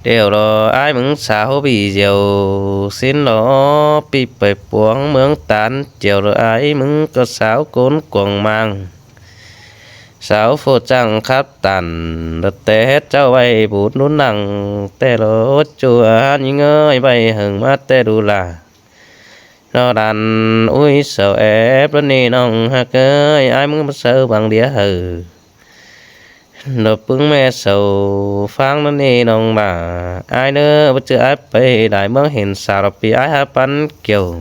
đều đó ai mừng sao bị diều xin nó bị bể buông mướn tán chiều rồi ai mừng có sáo cốn quần mang sáo phô trăng khắp tàn đất tê hết cháu bay bút nút nặng tê lô chùa những ơi bay hừng mát tê đủ là nó đàn ui sợ ép lên nì nông hạc ơi ai mừng sợ bằng đĩa hừ nộp bưng mẹ sầu phang nó nì nông bà ai nữa bất chợt áp bay đại mơ hiện sao đọc bị ai hát bắn kiểu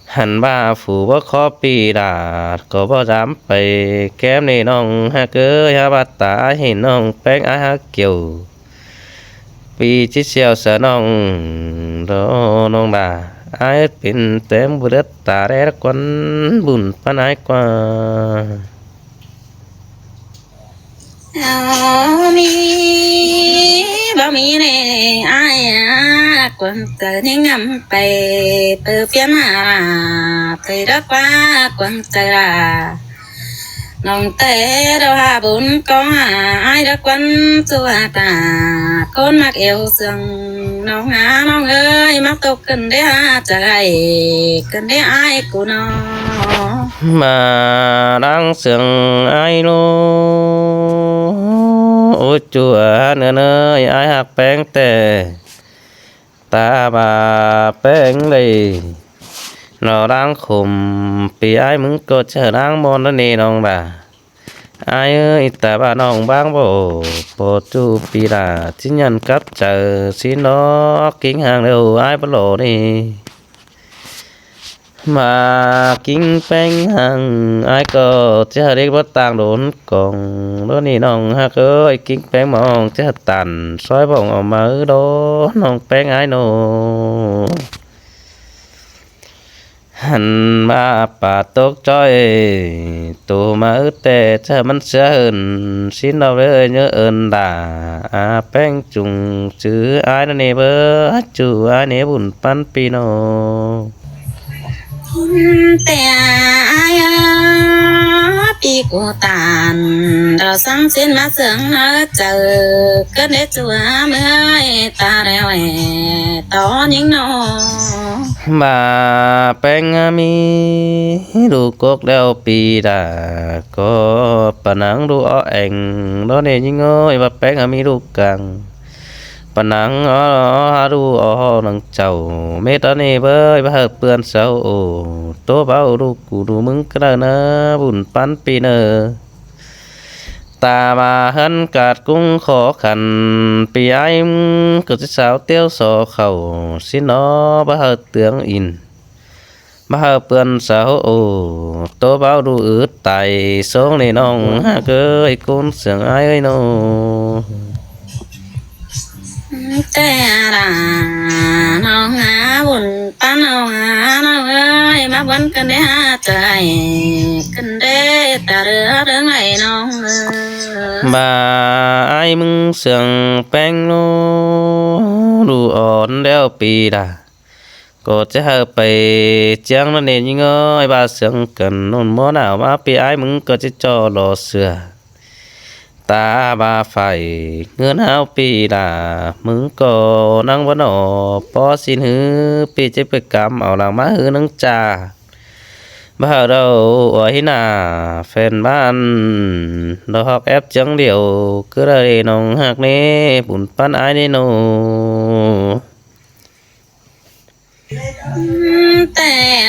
hẳn ba phủ bất khó bị đà có bao dám bay kém nì nông hát ơi hát bát tả hiện nông bén ai hát kiểu vì chỉ xèo sợ nông đó nông bà ai pin tem bữa đất tả đẻ quấn bùn pan ai qua mi bao mi này ai à quần cờ những ngắm bề từ phía mà từ đó qua quần cờ là nòng té đâu hà bốn có ai đã quấn chùa ta con mặc yêu sương nòng nòng ơi mắc tục cần để trời cần để ai của nó mà đang sương ai lô ôi chùa nữa nơi ai hạc bén tề ta bà bén đi nó đang khùng vì ai muốn có chờ đang mòn nó nè nong bà ai ơi ta bà nong bang bộ bộ chu vì là chính nhân cấp chờ xin nó kính hàng đâu ai bắt lộ đi mà kính bánh hàng ai có chứ đi bắt tàng đốn còn đó nè nong ha ơi kính bánh mong chứ tàn soi bóng ở mở đó nong bánh ai nô hẳn mà bà tốt cho tù mà ước tệ cho mình sẽ hơn xin đâu đấy nhớ ơn đã bánh trùng chứ ai nó nè bơ chú ai nè bùn pan pino tè ai đi của tàn đầu sáng xin má sướng nó chờ cất để chùa mới ta đeo to những nó mà bánh mi đủ cốc đeo pi đã có bản năng đủ ở ảnh đó nè những ơi và bánh mi đủ càng bản năng ở đủ ở năng chầu mấy đó nè với bà hợp bươn sâu tố báo đủ cụ đủ mừng cái nè bùn pan pi nè ta mà hân cạt cũng khó khăn vì ai cứ sao tiêu sổ khẩu xin nó bà hợp tướng in bà hợp bươn sao tố báo đủ ướt tại số này nông ha cơ con sướng ai ơi nó tè là nó ngã buồn tan nó ơi má vẫn cần để trời cần để ta đưa ngày nó bà ai mừng sướng bánh lô đủ ổn đeo pì đà có chứ hợp bày chẳng nó nên như ơi bà sướng cần nôn món nào mà pì ai mừng có chứ cho lò sửa ta bà phải ngươn hao pì đà mừng có năng vấn ổ bó xin hứ pì chế bề cam ở làng má hứ nâng trà bà ở đâu ở hí nà phèn ban đó học ép chẳng điều cứ đây nông hạc nè bùn pan ai nè nô tè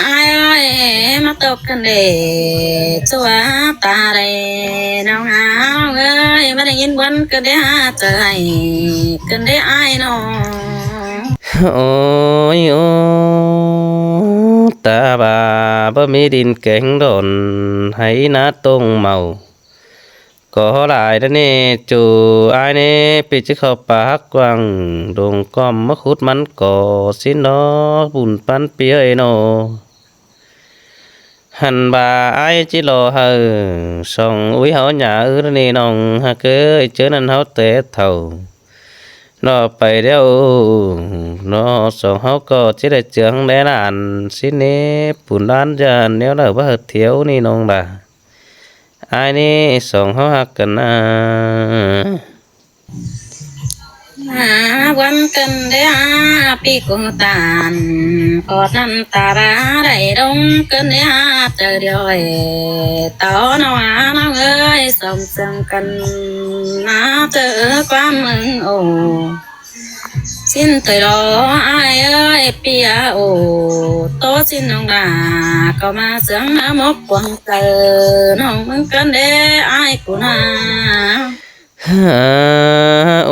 ai ơi mắt tục cần để chùa ta đây nào ngáo ơi mắt nhìn vẫn cần để trời cần để ai nó ôi ô ta bà bơ mi đin cánh đồn hay nát tung màu có lại đó nè chủ ai nè bị chiếc hộp bà hắc quang đồng com mất hút mắn có xin nó bùn pan pía nó hẳn bà ai chỉ lo hờ xong úi hảo nhà ư nè nòng ha cứ chớ nên hảo tế thầu nó phải đeo nó xong hảo có chỉ để trưởng để làm xin nè bùn đan giờ nếu là bất hợp thiếu nè nòng bà ai nè xong hảo hắc cần วันกันเดียปีกุตานกอดน้ำตาบาได้ดงกันเดียเจอเดียวต่อน้องน้องเอ้ยส่งเสียงกันนะเจอความมึงโอสิ้นตัวรออายเอ้ยปียโอโตสิ้นน้องดาก็มาเสียงน้ำมกกวางเจอน้องมึงกันเด้อายกูนา ฮาโอ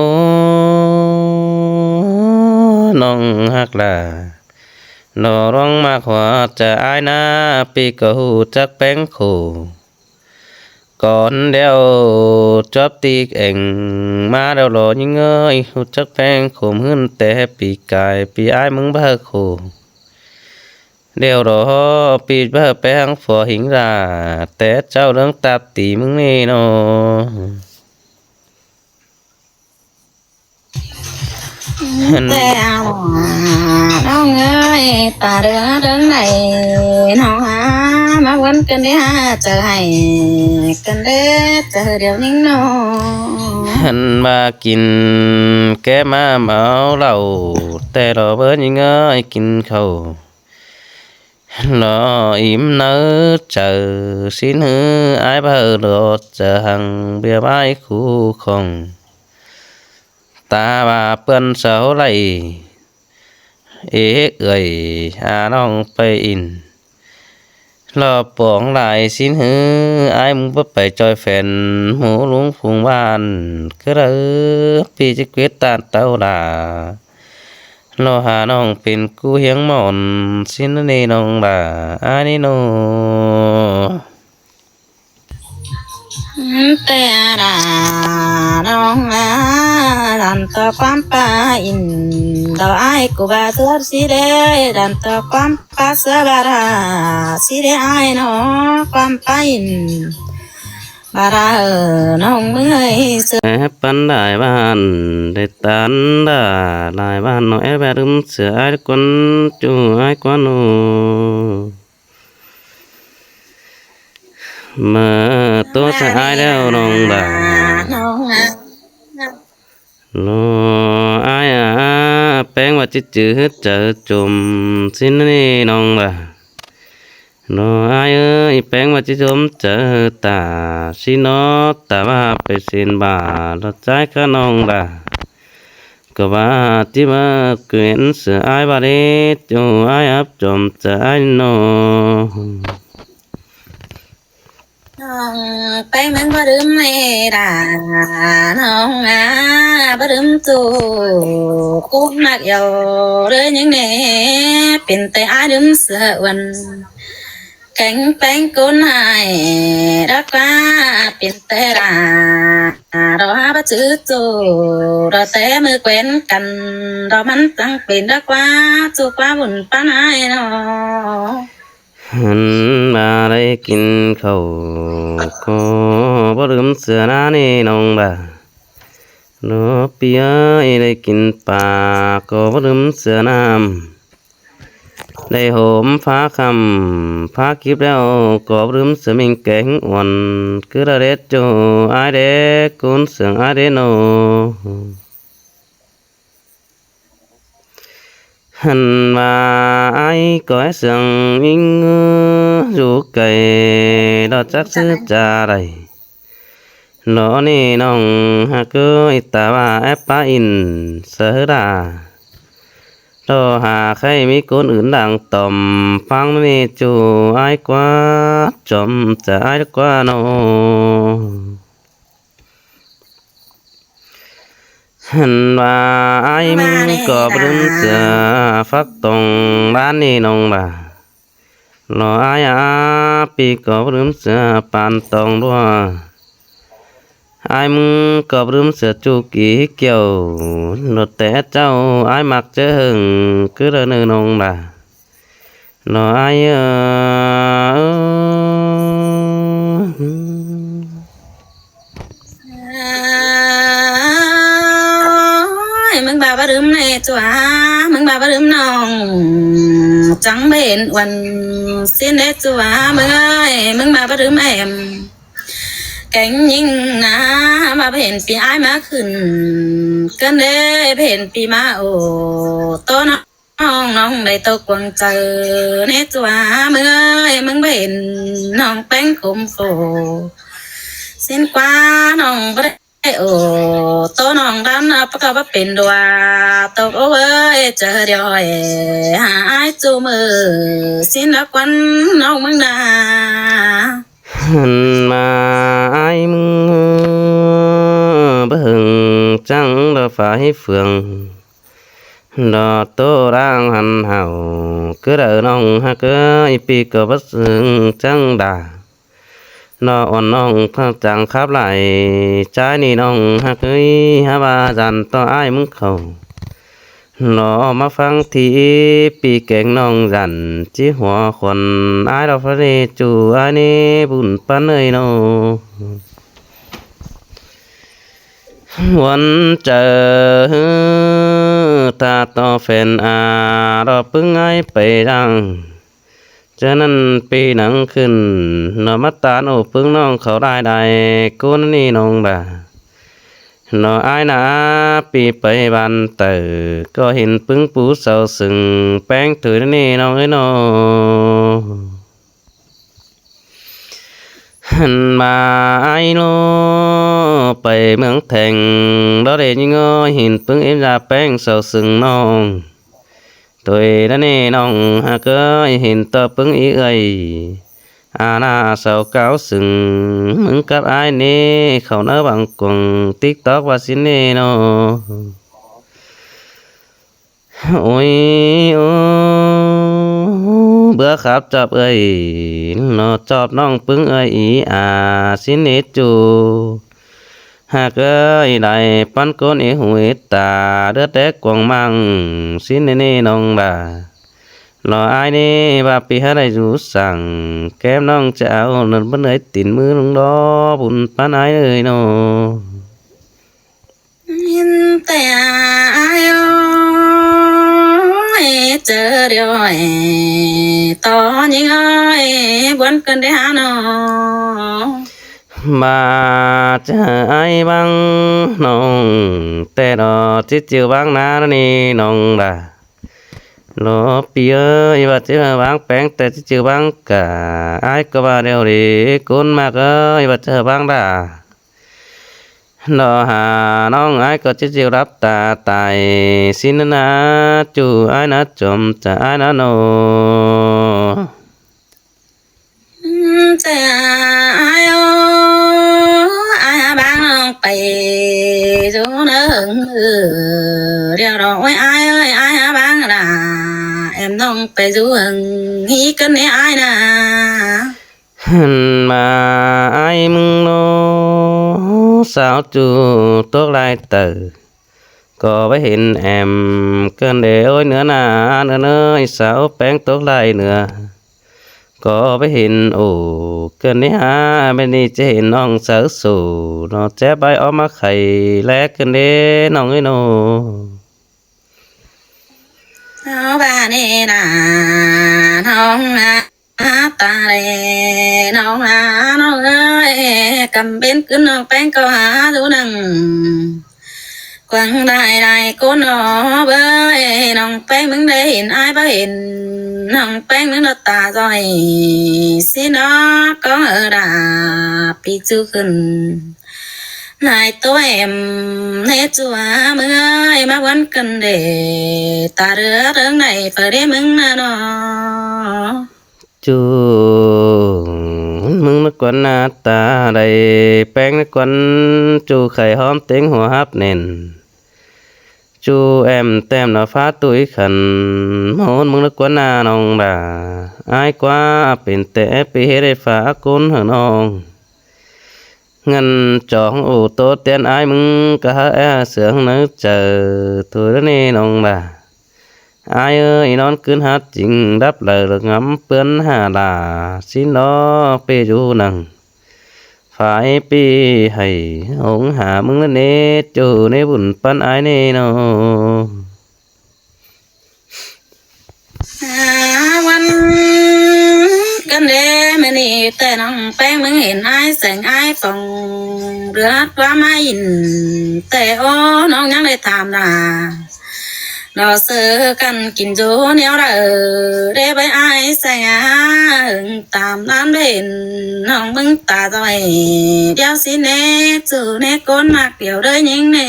น้องฮักลานอร้องมากกว่าจะอายนะปีก็หูจักแป้งคู่ก่อนเดียวจอบตีเองมาเดียวรอยิ่งเอ้ยหูจักแป้งข่มหื้นแต่ปีกายปีอายมึงเบ้อคู่เดียวรอปีเบ้อแป้งฝัวหิงราแต่เจ้าเรื่องตับตีมึงนี่เนาะ แต่น้องเอ้ยตาเรือเดินไหนน้องหามาวันกันได้เจอให้กันได้เจอเดี๋ยวนี้น้อง หันมากินแกมาเมาเหล้าแต่เราเบิ่ยังเงยกินข้าวรออิ่มเนื้อเจอสิ้นหือไอ้เบอร์รถจะหังเบียร์ไม้คู่คงตาบาเปิ้นเสาไหลเอ๊ะเอ่ยหาน้องไปอินรอปองหลายสิ้นหือไอ้มึงบ่ไปจอยแฟนหมูลุงพุงบ้านก็เด้อพี่จะเกวดตานเต้าดารอหาน้องเป็นกูเฮียงหมอนสิ้นนี่น้องดาอันนี้โน แต่น้องดันต่อความป่าอินดอกไอ้กูบาเสือสิเดดันต่อความป่าเสือบาราสิเดไอ้น้องความป่าอินบาราน้องมือเสือ แอบปันได้บ้านได้ตันได้หลายบ้านน้อยแอบดึมเสือไอ้คนจูไอ้คนโนมาตัวสายแล้วน้องดา น้อง โลอายแป้งว่าจิจืดเจอจมสิ้นนี่น้องดาโลอายเอ้ยแป้งว่าจิจมเจอตาสินอตาว่าไปสินบาแล้วใจก็น้องดา ก็ว่าที่มาเกวียนเสือไอ้บาดเดจูไอ้อับจอมจะไอ้โน น้องไปมันบ่ลืมไม่ด่าน้องบ่ลืมตู่กูมักเยาเลยยังแน่เป็นแต่อายลืมเสือวันแข็งแป้งกุนหายรักว่าเป็นแต่ด่ารอบ่จื้อตู่รอแต่มือแขวนกันรอมันตั้งเป็นรักว่าจูกว่าบุญปานอายน้อง หันมาได้กินข้าวก็บ่ลืมเสือหน้านี่น้องบ่าโนเปียได้กินปลาก็บ่ลืมเสือน้ำได้หอมฟ้าคำฟ้ากิบแล้วก็บ่ลืมเสือมิงแกงอ่อนคือระเด็ดโจไอายเด็กกุนเสืองไอายเดโน หันมาไอ้ก้อยเสียงอิงอยู่ไกลดอกจักซื้อจาไรหนอนี่น้องฮักเกยตาว่าแอปปาอินเสือดารอหาใครมีคนอื่นดังต่อมฟังไม่มีจูไอ้กว่าจอมจะไอ้กว่าโน หันว่าไอ้มึงก็บรึมเสือฟักตรงบ้านนี่น้องบ่ารอไอ้ปีก็บรึมเสือปานตองด้วยไอ้มึงก็บรึมเสือจูกี่เกี่ยวรถแต่เจ้าไอ้มักเจอหึงคือเดินน้องบ่ารอไอ้มึงบ่ลืมในตัวมึงบ่ลืมน้องจังเป็นวันสิ้นในตัวมึงเอ้ยมึงบ่ลืมแอม แก่งยิ่งนะมาเห็นปีอ้ายมาขึ้นกันเด้เห็นปีมาโอ้โตน้องได้ตกวังเจอเนจัวมึงเห็นน้องแป้งคมโฟสิ้นกว่าน้องบ่ได้โอ้โตน้องดำนะประกอบเป็นดัวตกโอ้เว้ยเจอเดียวหายจูมือสิ้นละควันน้องมึงนา หันมาไอ้ายมึงเบิ่งจังดอกฟ้าให้เฟืองดอกโตร่างหันเห่าcứ đợi nong ha cứ pi cờ bất sừng trăng đà nó on nong chẳng khắp lại trái ni nong ha cứ ha ba dàn to ai muốn khẩu nó mà phăng thì pi kẹng nong dàn chỉ hòa khuẩn ai đâu phải đi chủ ai ni bùn pan ơi nóวันเจอตาต่อแฟนรอพึ่งไอไปดังเจอนั้นปีหนังขึ้นนอมาตาโนพึ่งน้องเขาได้กูนี่น้องด่านอไอนาปีไปบันเตอก็เห็นพึ่งปูเสาสึงแป้งถือนี่น้องไอ้น้อหันมาไอ้โลไปเมืองแทงđó để những ngôi hìnhพึ่งem ra bén sầu sừng non tuổi đó nè non ha cơ hình tơพึ่งý ơi na sầu cáo sừng mừng cặp ai nè khẩu nỡ bằng quần tiktok và xin nè nó ôi bữa khắp chập ơi nó chọt nonพึ่งơi ý xin nè chúหากได้ปันก้นหูตาเดือดแดกกวงมังสินนี่น้องบ่ารอไอ้นี่บ่าปีหาได้รู้สั่งแก้มน้องจะเอาเนินบันเลยติดมือลงดอบุญปานไอ้เลยน้อยินแต่อายเจอเดียวตอนยังบวนกันได้หาน้อง mà ai băng nong tè đó chỉ chiều băng ná ni nong đà nó bia và chỉ băng bén tè chỉ chiều băng cả ai có ba đều đi côn mà ơi và chờ băng đà nó hà nong ai có chỉ chiều đáp tà tài xin na chú ai na chôm chả ai na nôแต่ai bán nonไปchỗ nó điều đó ai ơi ai bán là em nonไปchỗ nghĩ cái này ai nè mà ai mừng nó sao chú tốt lại từ có phải hiện em cơn để ôi nữa nà nữa nơi sao bén tốt lại nữa có phải hiện ủ cơn đấy ha bên đi chỉ hiện non sở sủ nó chép bay ôm mắt khầy lẽ cơn đấy non ấy nó nó bà nè nà non ta đây non nó ơi cầm bên cứ nó bén có đủ nằng quăng đại cô nó bơi nòng bén đứng đây hiện ai bơi hiện nòng bén đứng đó ta rồi xin nó có ở đà bị chú khẩn này tôi em nè chúa mừng ơi mà vẫn cần để ta đưa đứng này phải để mừng nó chú mừng nó quấn ta đây bén nó quấn chú khởi hóm tiếng hòa hấp nền chú em tem nó phá tuổi khẩn hôn mừng nó quấn nong bà ai quá bên tệ bị hết phá côn hở nong ngân chọn ô tô tiền ai mừng cả sướng nó chờ thôi đó nè nong bà ai ơi non cứ hát chính đáp lời được ngắm bướn hà là xin nó bê du nằng phải pi hay ông hà mừng lên nè chú nè buồn pan ai nè nóวันกันเดม มื่อนี้แต่น้องแป้งมึงเห็นไอ้แสงไอ้ฟองเรือว่าไม่ยินแต่โอ้น้องยังได้ถามนะเราเสือกันกินจูเหนียวระได้ไปไอ้แสงตามน้ำเด่นน้องมึงตาต่อยเดียวสิเน่จูเน่ก้นมากเดียวเลยยิงเน่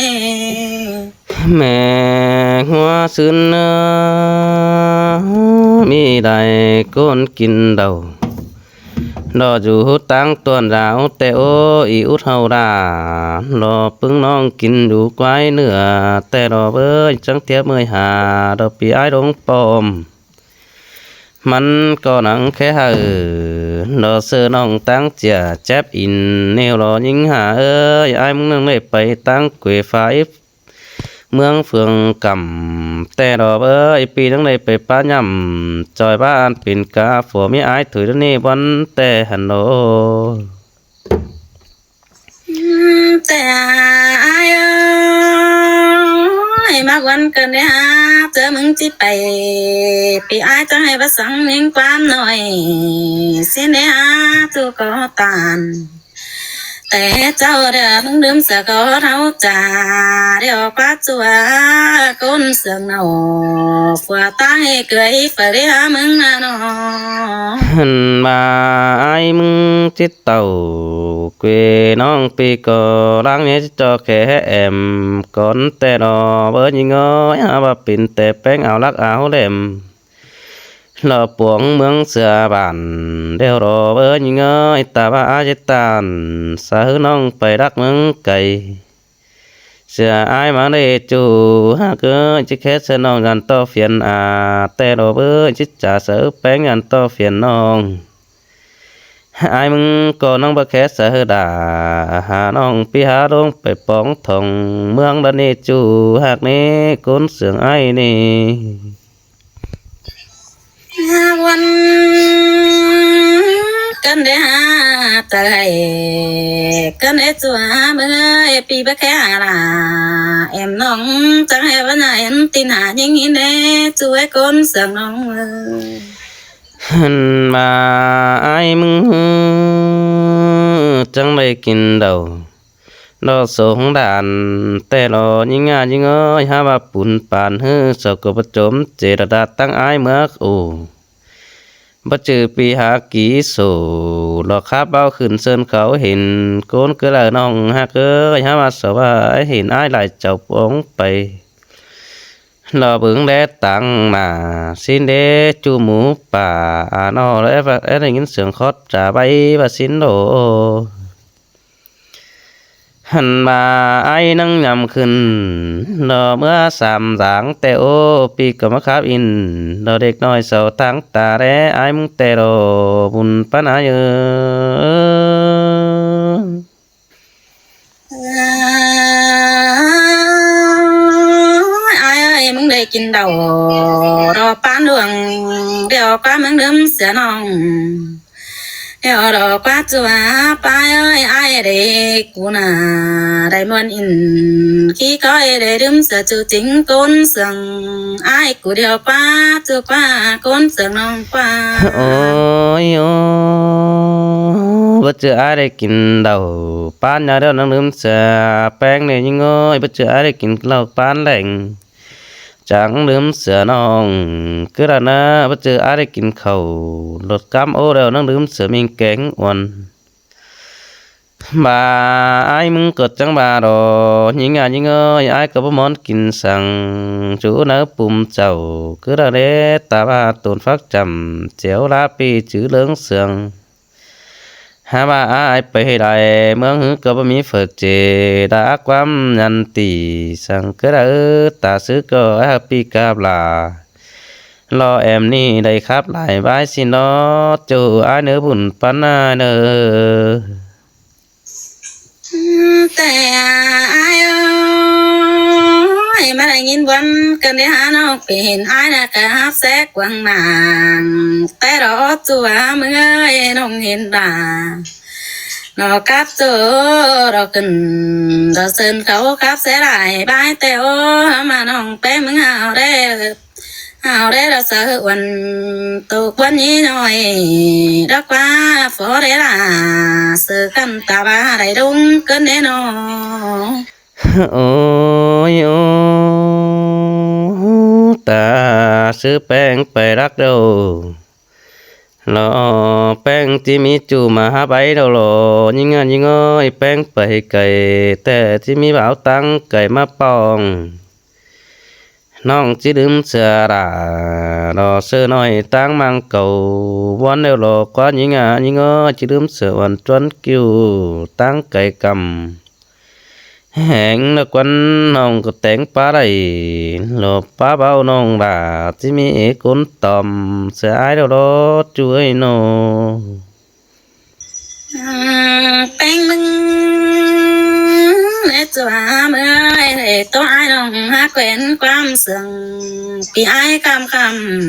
แม่หัวซึนมีได้ก้นกินเดาดออยู่ตั้งตัวนราวแต่โออีอุดเฮาดารอปึงน้องกินอยู่ไกวเนื้อแต่รอเบ้ยจังเทียบเมื่อยหาดอกปีไอ้ดงปอมมันก็หนังแค่หาดอเสือน้องตั้งเจียแจ็บอินแนวรอยิงหาเอ้ยไอ้มึงนั่งได้ไปตั้งเกวไฟเมืองเฟืองกำแต่ดอกเอ้ยปีทั้งในไปป้าย่ำจอยบ้านเป็นกาฝัวมีอายถุยนี่วันแต่หันโน แต่ไอ้เอ้ยมากวันเกินได้ฮะเจอมึงที่ไปปีไอ้จะให้ภาษาเน้นความหน่อยเสียเนี่ยตัวก็ตานแต่เจ้าเดี๋ยวมึงดื่มเสือก็เท่าจ่าเดี๋ยวป้าจัวก้นเสืองเนาฝัวตาให้เกยฝันเรียมึงน่ะเนาะ หันมาไอ้มึงจิตเต่าเกวน้องปีก็ล้างเนี้ยจอแค่แอมก่อนแต่ดอเบิร์ยิงอ้อยหาว่าปิ่นแต่แป้งเอาลักเอาเล่มรอปวงเมืองเสือบานเดี๋ยวรอเบิร์ยิงอ้อยตาว่าอาจตานสาหือน้องไปรักเมืองไก่เสืออายมาได้จูหากเกิดจะแค่เสือน้องกันต่อเฟียนแต่รอเบิร์จิตจ่าเสือแป้งกันต่อเฟียนน้องอายมึงก็น้องบ่แค่เสือด่าหาน้องปีหาลงไปป้องทองเมืองดันนี่จูหากนี้คนเสืองไอ้นี่ วันกันได้หาตะไลกันได้จัวเมื่อปีบะแค่หาเอ็มน้องจังให้วันไหนตีหาอย่างนี้แน่ช่วยคนเสียงน้องหันมาไอ้มึงจังได้กินเดารอสงดานแต่รอยิงยิงอ้อยหาว่าปุ่นปานฮือสกปรกจมเจรดาตั้งไอ้เมือกโอ้บ่จือปีหากีโซรอคาบเบ้าขึ้นเซินเขาเห็นโกนก็ละน้องฮักเอ้ยหาว่าสว่าเห็นไอ้หลายเจ้าปองไปรอเบิ่งแลตังมาสินเดจูหมูป่านอแล้วได้ยินเสียงคอดจ่าใบว่าสินโดหันมาไอ้นั่งยำขึ้นรอเมื่อสามสางแต่โอปีก็มาครับอินรอเด็กน้อยเสาทั้งตาแร่ไอ้มึงแต่รอบุญปัญหาเยอะไอ้มึงได้กินเดารอป้านดวงเดี๋ยวก็มึงดื่มเสียน้องเดี๋ยวรอป้าจัวป้าเอ้ยไอ้เด็กกูน่ะได้มวนอินขี้ก้อยได้ดื่มเสียจูจริงก้นเสียงไอ้กูเดี๋ยวป้าจัวป้าก้นเสียงน้องป้าโอ้ยโอ้บ่เจอไอ้ได้กินเดาปานยาเดียวนั่งลืมเสียแป้งเนี่ยยิงโอ้ยบ่เจอไอ้ได้กินเหล้าปานแหล่งจังลืมเสือน้องคือละนะบ่เจออาได้กินข้าวรถกำโอแล้วนั่งลืมเสือมิงแกงอ่อนบ่าอ้ายมึงกดจังบ่าดอยิงยิงเอ้ยอ้ายก็บ่มอนกินสั่งจูเนื้อปุ่มเจ้าคือละเด้ตาว่าตนฟักจำเจียวลาปีจื้อเหลืองเสืองหาว่าอ้ายไปได้เมืองหือก็บ่มีเฟิกเจดาความยันตีสั่งก็ได้ตาซื้อก็อ้ายปีกาบลารอแอมนี่ได้ครับหลายบายสิเนาะจูอ้ายเนื้อบุญปานนาเน้อแต่ไอ้เอ้ยมาได้ยินวันกันได้หาน้องไปเห็นไอ้น่ะก็ฮับแซกวังนางแต่รอจัวเมื่อยน้องเห็นตานอกับเจอเราขึ้นเราเซินเขาครับเสียหลายบายแต่โอ้มาน้องแป้งมึงเอาได้ห hào đấy là sợ quần tụ quân nhí nhoi đó quá phó đấy là sự căn ta ba đầy đúng cơn đấy nó ôi ô ta sư bèn bè rắc đâu lo bèn chỉ mi chu mà há bấy đâu lo nhưng ơi bèn bè càyแต่chỉ mi bảo tăng cày mà bongน้องchỉ đếm sờ đà đò sờ nói tăng mang cầu vốn đều lo quá nhưng ơi chỉ đếm sờ hoàn chuẩn kêu tăng cày cầm hẹn là quân nông có tiếng phá đầy lột phá bao nông bà chỉ mi cuốn tòm sẽ ai đâu đó chuối nô bánh mừng để cho mới để tôi ai đồng hát quen quam sương vì ai cam cam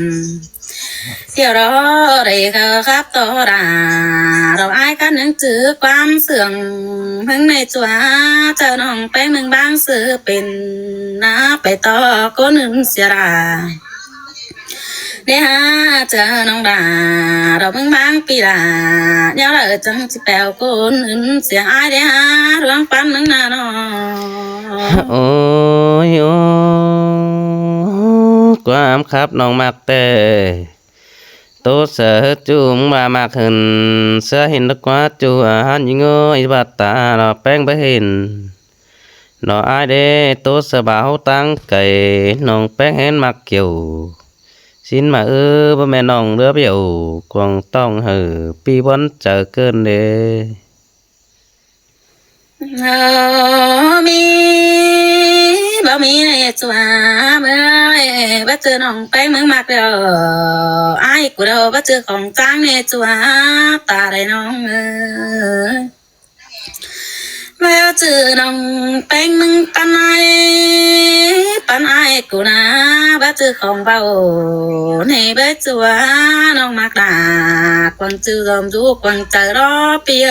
điều đó để khắp to đà đâu ai cắt những chữ quam sương hứng này chúa chờ nông bánh mừng bang sựเป็นnaไปต่อคนอื่นเสียดาđể ha chờ nông đà đâu mừng bang pi đà nhớ là chẳng chỉ bèo conอื่นเสียai để ha ruộng pan nâng na nó ôi ôความครับน้องมักแต่ตัวเสือจูงมามักเห็นเสือเห็นตะกว่าจูหันยิงเอ้ยบัดตาเราแป้งไปเห็นnó ai đê tốt sợ bảo tăng cày nòng bén hén mặc kiểu xin mà bố mẹ nòng đứa biểu quăng tông hử pi bón chờ cơn đê mi bao mi này chúa mới bắt chưa nòng bén mừng mặc rồi ai của đâu bắt chưa còn trắng này chúa ta đây nòng bao chữ nòng bánh mừng pan ai của na bao chữ không vào này bé chúa nòng mặc đà quăng chữ dòm du quăng chờ đó bia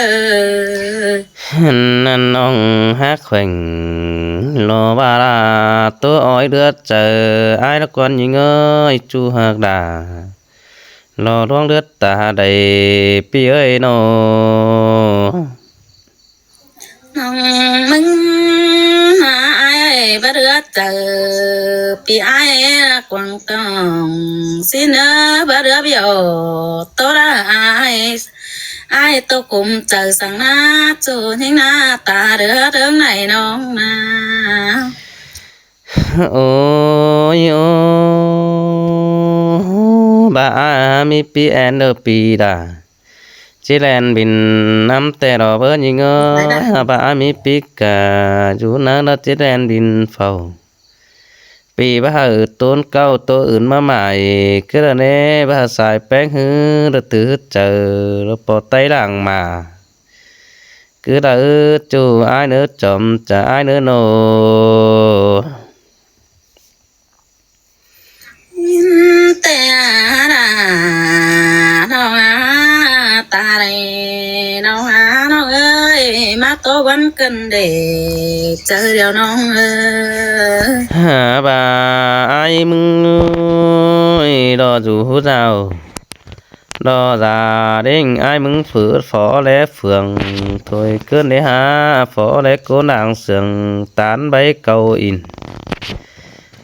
nòng hát khoảnh lo ba la tôi ói đứa chờ ai nó còn nhìn ơi chu hạc đà lo đoán đứa ta đầy bia ơi nó nòng mừng ai bắt đứa chờ bị ai quăng tòng xin bắt đứa biểu tôi đã ai tôi cũng chờ sang na chú những na ta đứa đứng này nông na ôi ô bà mi pi en pi đà chỉ lên bình năm tè đỏ bớt nhưng bà mi pi cả chú nó chỉ lên bình phầu vì bà hở tôn cao tô อื่นมาใหม่cái là nè bà xài bén hứ rồi từ chờ rồi bỏ tay đằng mà cứ là chú ai nữa chậm chả ai nữa nô tè đà nó ta đây nó ơi má tô quấn cân để chờ điều nó hả bà ai mừng ơi đò dù rào đò già đến ai mừng phở phó lẽ phường thôi cơn đấy ha phó lẽ cố nàng sườn tán bấy cầu in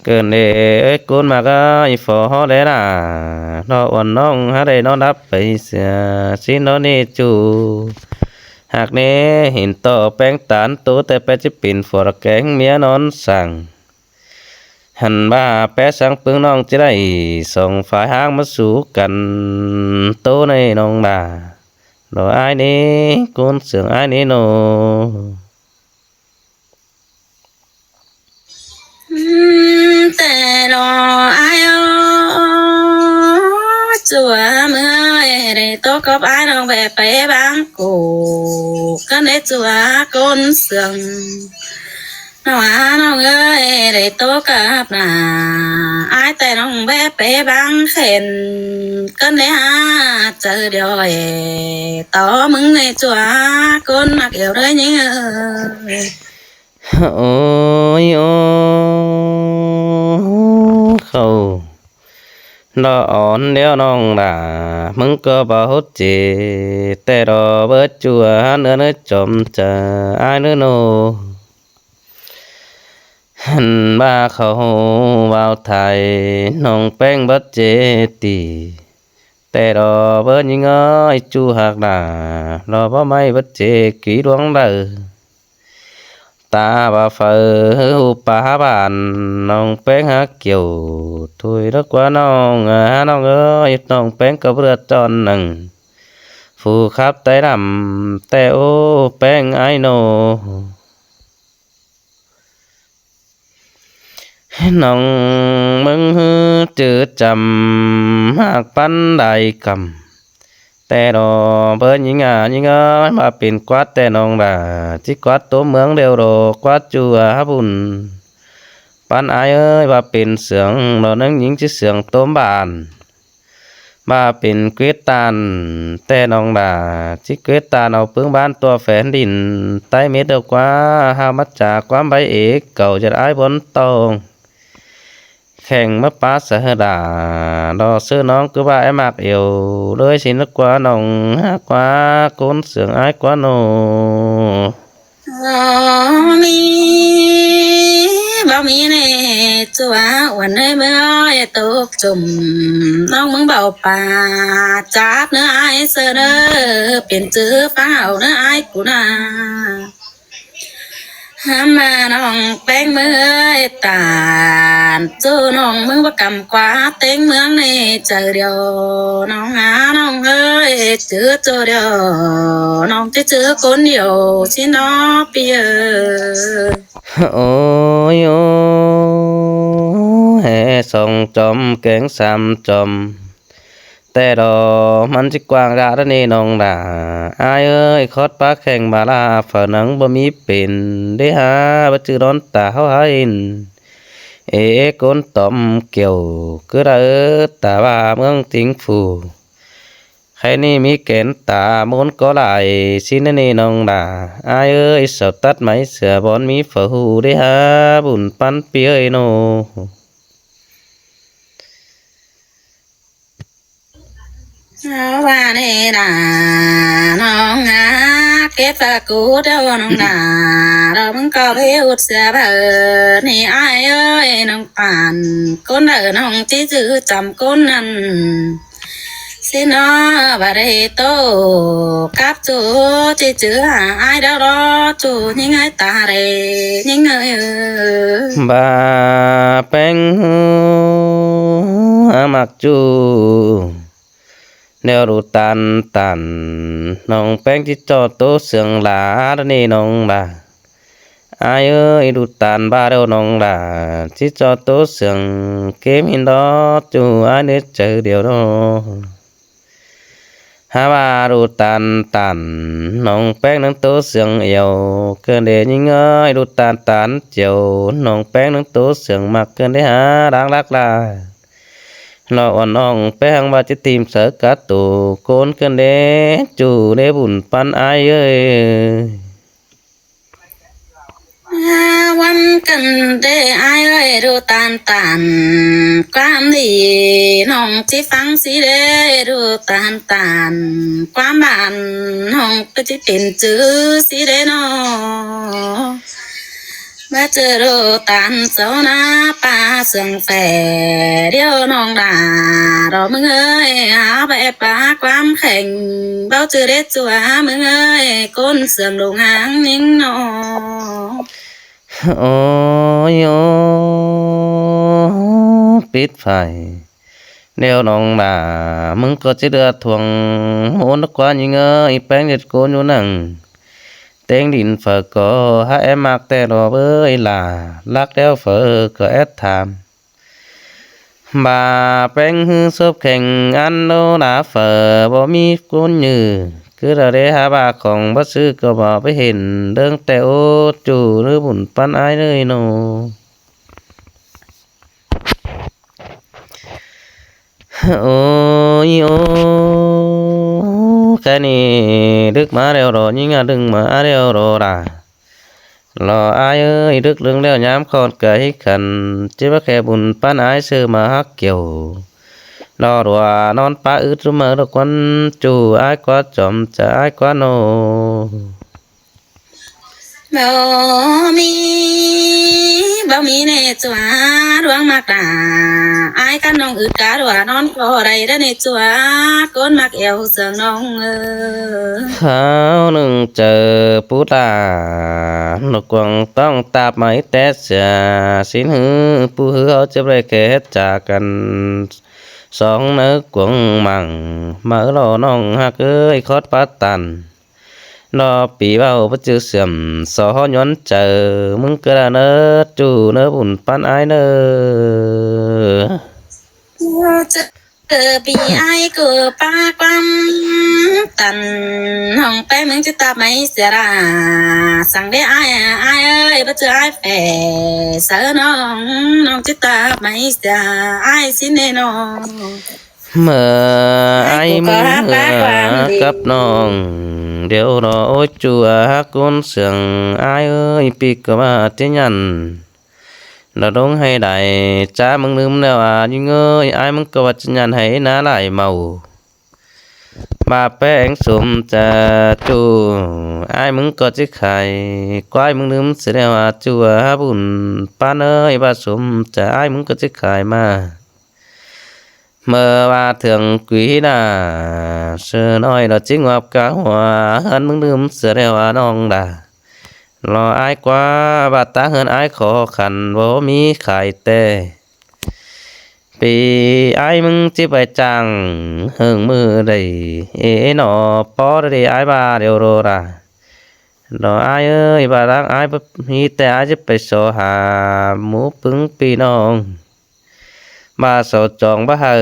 cơn đấy cơn mà cái phó lẽ là nó ổn nong ha đây nó đáp bấy xin nó nè chủหากเนี้เห็นต่อแป้งตานตัวแต่แป้จะเป็นฝรแกงเมียนอนสั่งหันบ้าแป้สั่งปึงน้องจะได้ส่งฝ่ายห้างมาสู่กันโตในน้องดาดอไอ้นี้กุนเสืองไอ้นี้โน แต่รอไอ้จัวเมื่อได้โตกับไอ้น้องแบบไปบางกูก็ได้จัวก้นเสื่อมน้องเอ้ยได้โตกับน่ะไอ้แต่น้องแบบไปบางเข็นก็ได้หาเจอเดียวต่อมึงในจัวก้นมาเกี่ยวด้วยยังเอ้ย ôi ô khâu รออ่อนเดี๋ยวน้องด่ามึงก็บ่ฮดเจแต่รอเบิดจัวเนื้อจมจะอายเนื้อโนหันบ้าเขาวาวไทยน้องแป้งเบิดเจตีแต่รอเบิดยิงอ้อยจูหักด่ารอบ่ไม่เบิดเจกี่ดวงเด้อตาบ่าเฟอหูป่าบ้านน้องแป้งหาเกี่ยวถุยรักว่าน้องน้องเอ้ยน้องแป้งกับเรือจอนหนึ่งฟูครับไต้ดำแต่โอ้แป้งไอโนน้องมึงจืดจำหากปันใดกำแต่ดอเบิ้นยิงมาเป็นกวาดแต่น้องด่าที่กวาดตัวเมืองเดียวโรกวาดจัวบุญปันไอเอ้ยว่าเป็นเสืองเรานั่งยิงที่เสืองต้มบานมาเป็นเกวตานแต่น้องด่าที่เกวตานเอาเปื้องบ้านตัวแฝนดินใต้เม็ดเดียวกว่าหามาจากความใบเอกเก่าจะได้บนตองแข่งมะป้าสะดาดอซื้อน้องก็ว่าไอ้มากเอวเลยสินึกกว่าน้องหากว่าคนเสืองไอ้กว่าโนมีบ่มีเน่จัววันในเมื่อตกจุ่มน้องมึงเบาป่าจับเนื้อไอ้เสนอเปลี่ยนจื้อเฝ้าเนื้อไอ้กูนาห้ามมาน้องแป้งเมื่อยตาจูน้องมึงว่ากำกว่าเต็งเมืองในใจเดียวน้องน้องเอ้ยจื้อเจอเดียวน้องจะจื้อคนเดียวที่น้องเปีย โอ้ยโอ้แห่ส่องจอมแกงสามจอมแต่ดอมันจิกว้างดาดนี่น้องด่าอายเอ้ยคอดปลาแข่งบาลาฝาหนังบ่มีเป็นได้หาบ่จือร้อนตาเฮาหาอินเอก้นต่อมเกี่ยวคือเด้อตาว่าเมืองติงฟูใครนี่มีแกนตามุนก็หลายสินนี่น้องด่าอายเอ้ยสาวตัดไหมเสือบอนมีฝาหูได้หาบุญปันเปียโนเอาว่านี่นะน้องเก็บฝากกูเด้อน้องนาเรามึงก็ไปอุดเสียเบอนี่ไอ้เอ้ยน้องป่านคนเด้อน้องที่จื้อจำคนนั้นสิน้อบาได้โตกับจูที่จื้อหาไอ้เด้อรอจูยิ่งไอ้ตาเรยิ่งเอ้ย บาแป้งหามักจูแนวรูตันน้องแป้งที่จอดโตเสียงหลาดนี่น้องด่าอายเอ้ยดูตันบ้าเร็วน้องด่าที่จอดโตเสียงเกมหินดอจูอายเนื้อเจอเดียวน้องหาว่าดูตันน้องแป้งนั่งโตเสียงเอวเกินเดยิ่งเอ้ยดูตันเจียวน้องแป้งนั่งโตเสียงมักเกินได้หาดังลักลาเราอ่อนน้องแป้งว่าจะทีมเสือกัดตูโกนเกินเดจูเดบุญปันอายเอ้ยวันกันได้อายเอ้ยดูตันความดีน้องที่ฟังสิเด้ดูตันความบ้านน้องก็จะเป็นจื้อสิเด้น้องมาเจอดูตันเจ้าหน้าป่าเสียงแฝเดียวน้องด่ารอมึงเอ้ยหาไปป่าความแข่งเบ้าจื้อเด็ดจัวมึงเอ้ยก้นเสียงลงหางนิ่งน้อง โอ้ยโอ้ปิดไฟเดี๋ยวน้องด่ามึงก็จะเดือดทวงโหนกว่ายิงเอ้ยแป้งเด็ดโกนอยู่นั่งเต็งดินเฝอก็หาแอมมากแต่รอเอ้ยล่ะรักแล้วเฝอก็แอดถามบาแป้งฮือซบแข่งอันโนหนาเฝอบ่มีกุนยือคือเราได้หาบาของบ่ซื้อก็บ่ไปเห็นเรื่องแต่โอจูหรือบุญปันอายเลยโนโอ้ยโอ้แค่นี้ดึกมาแล้วรอยิ่งดึงมาแล้วรอด่ารออายเอ้ยดึกเรื่องแล้วย้ำคอนเกยขันจิว่าแค่บุญปันอายซื้อมาฮักเกี่ยว รอรัวนอนป้าอึดรู้มือดอกวันจูอ้ายกว่าจอมจะอ้ายกว่าโน บ่มีบ่มีในจัวดวงมักดาอายกันน้องอึดกาดัวนอนก็ได้เด้อในจัวก้นมักเอวเสืองน้องข้าวหนึ่งเจอปูตานกกวางต้องตาบไหมแต่เสียสินหือปูหือเขาจะไปเกตจากกันสองเนื้อกวางมังมาหล่อน้องฮักเอ้ยคอดปัดตันรอปีเบาปัจจุเสื่อมสอย้อนเจอมึงกระเนื้อจูเนื้อบุญปันไอเนื้อ จะปีไอ้กูป้าความตันห้องไปมึงจะตาไม่เสียราสั่งได้ไอ้เอ้ยบ่เจอไอ้แฝเสือน้องจะตาไม่เสียไอ้สิแน่นอน เมื่อไอ้มึงกับน้องเดี๋ยวรอโอ้ยจัวกุนเสียงไอ้เอ้ยปีกมาที่ยันเราต้องให้ได้จ้ามึงลืมแล้วยิ่งเอ้ยไอ้มึงก็ว่าจะยันให้น้าไหลเมามาแป้งสมจะจูไอ้มึงก็จะไข่ควายมึงลืมเสียแล้วจัวบุญป้าเอ้ยบาสมจะไอ้มึงก็จะไข่มาเมื่อว่าเถื่องquýน่ะเสือน้อยเราจิ้งวับกะหัวเฮินมึงลืมเสือแล้วน้องด่ารออายกว่าบาดตาเฮินอายขอขันบ่มีขายแต่ปีอายมึงจิไปจังเฮิงมือได้หนอพอได้อายบาเดียวโรดารออายเอ้ยบาดังอายบ่มีแต่อายจะไปโซหาหมูปึงปีน้องมาสาวจองบ่เฮอ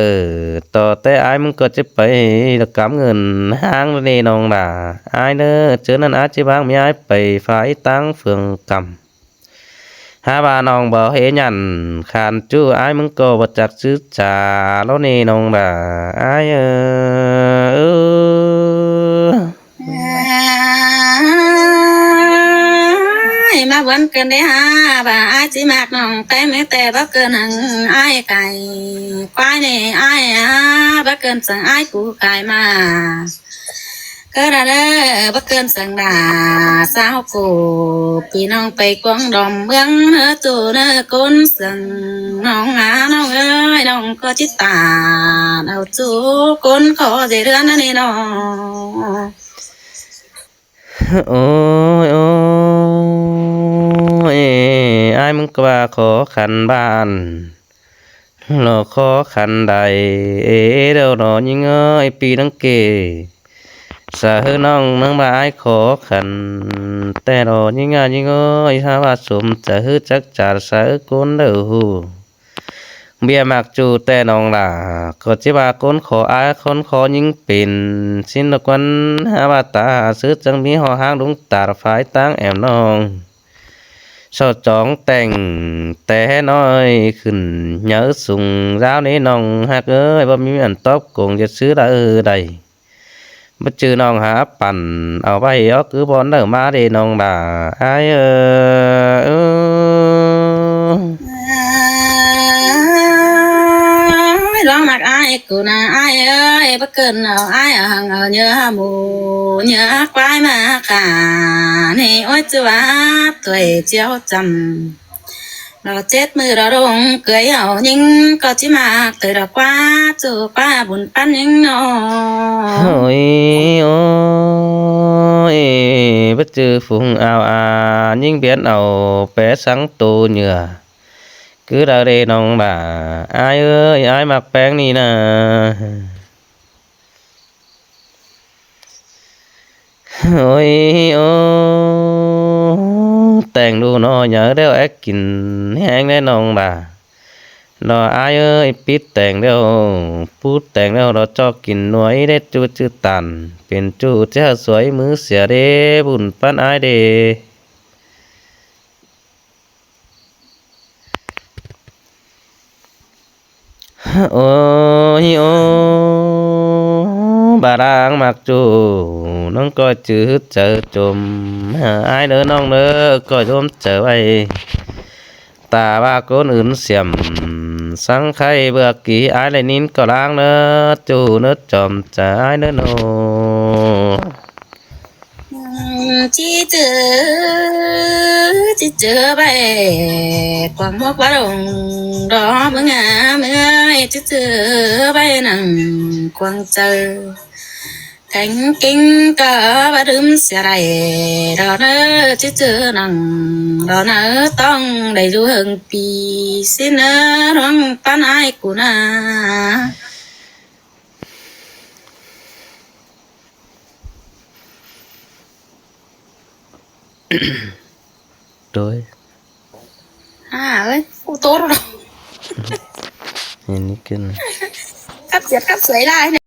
ต่อแต่อายมึงก็จะไปละกำเงินห้างนี่น้องด่าอายเด้อเจอนั้นอาจจะบางมีอายไปฝ่ายตั้งเฟืองกำหาบาน้องบ่เฮยันขานจู้อายมึงก็บ่จักซื้อจาแล้วนี่น้องด่าอายมาวันเกินได้ฮะบ่าไอ้จีมากน้องแต่ไม่แต่บ่เกินหังไอ้ไก่ควายนี่ไอ้บ่เกินสั่งไอ้กูไก่มาก็ได้เด้อบ่เกินสั่งด่าสาวกูพี่น้องไปกวางดอมเมืองเนื้อจูเนื้อก้นสั่งน้องน้องเอ้ยน้องก็จิตตาเอาจูก้นขอใจเรือนนั่นนี่น้อง โอ้ยโอ้ยอายมึงก็ว่าขอขันบ้านรอขอขันใดเดี๋ยวรอยิงเอ้ยปีนังเกสาเฮน้องนังบายขอขันแต่รอยิงยิงเอ้ยหาว่าสมจะฮือจักจ่าสาก้นเด้อหูเบียมากจูแต่น้องล่ะก็จิว่าก้นขออายคนขอยิงเป็นสินกวันหาว่าตาซื้อจังมีหอหางลุงตาฝ่ายตั้งแอมน้องเศร้าจองแต่งแต่น้อยขึ้นเหยอะสูงราวนี้น้องฮักเอ้ยบ่มีอันตอบคงจะซื้อได้ใดบ่จื้อน้องหาปั่นเอาไปเอาคือบอนเด้อมาเด้น้องด่าอายร้องมักไอ้กูนะไอ้เอ้ยบ่เกินเอาไอ้หังเอาเนื้อหมูเนื้อควายมาขานี่โอ้ยจะว่าตัวเจียวจำเราเจ็ดมือเราลงเกยเอายิงก็จิมาเตยเรากว่าจูป้าบุญปั้นยิงนอ โอ้ยโอ้ยบ่จื้อฝุ่งเอายิงเบียนเอาแปะสังตูเหยื่อcứ ra đây nong bà ai ơi ai mặc bén đi nè ôi ô tèn đu nó nhớ đeo ép kín hang đấy nong bà nó ai ơi pít tèn đeo pút tèn đeo nó cho kín nuôi đấy chú chú tànเป็นchúจะสวยมือเสียเด้บุญปั้นaiเด้โอ้ยโอ้บาดางมักจูน้องก็จืดเจอจมไอ้เด้อน้องเด้อก็จมเจอไว้ตาว่าคนอื่นเสียม สังไข่เบือกกี่อายเลยนินก็ล้างเนื้อจูเนื้อจอมจะอายเนื้อโน chỉ chờ quăng một quả đồng đó bữa ngà mưa chỉ chờ bay nằng quăng chờ cánh kinh cả ba đứa xe này đó nó chỉ chờ nằng đó nó tông đầy đủ hơn pi xin nó rong pan ai của na Rồi ơi tốt rồi nhìn cái này cắt giật cắt sấy lại